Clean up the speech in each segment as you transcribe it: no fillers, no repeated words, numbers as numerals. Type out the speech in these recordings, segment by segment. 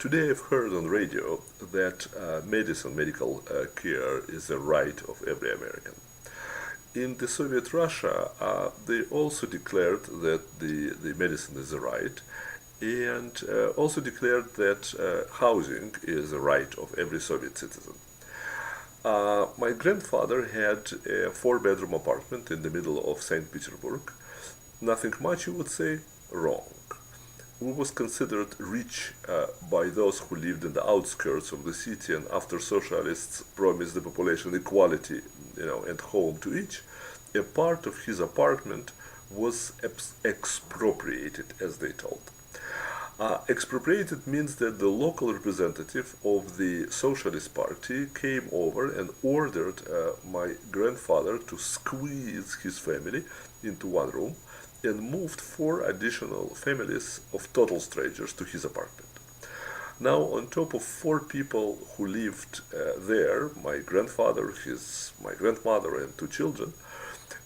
Today I've heard on the radio that medical care is a right of every American. In the Soviet Russia, they also declared that the medicine is a right, and also declared that housing is a right of every Soviet citizen. My grandfather had a four-bedroom apartment in the middle of St. Petersburg. Nothing much, you would say, wrong. He was considered rich by those who lived in the outskirts of the city, and after socialists promised the population equality, and home to each, a part of his apartment was expropriated, as they told. Expropriated means that the local representative of the Socialist Party came over and ordered my grandfather to squeeze his family into one room and moved four additional families of total strangers to his apartment. Now, on top of four people who lived there, my grandfather, my grandmother, and two children,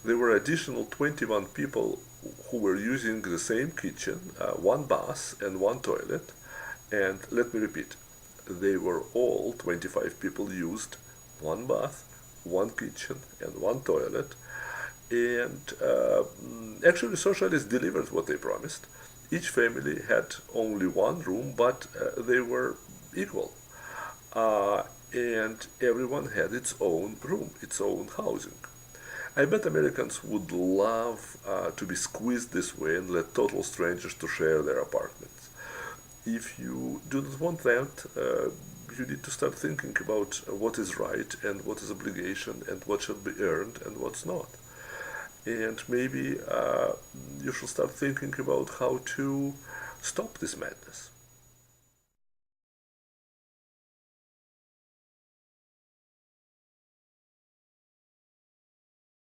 there were additional 21 people who were using the same kitchen, one bath, and one toilet. And let me repeat, they were all 25 people used one bath, one kitchen, and one toilet. And actually, socialists delivered what they promised. Each family had only one room, but they were equal. And everyone had its own room, its own housing. I bet Americans would love to be squeezed this way and let total strangers to share their apartments. If you do not want that, you need to start thinking about what is right and what is obligation and what should be earned and what's not. And maybe you should start thinking about how to stop this madness.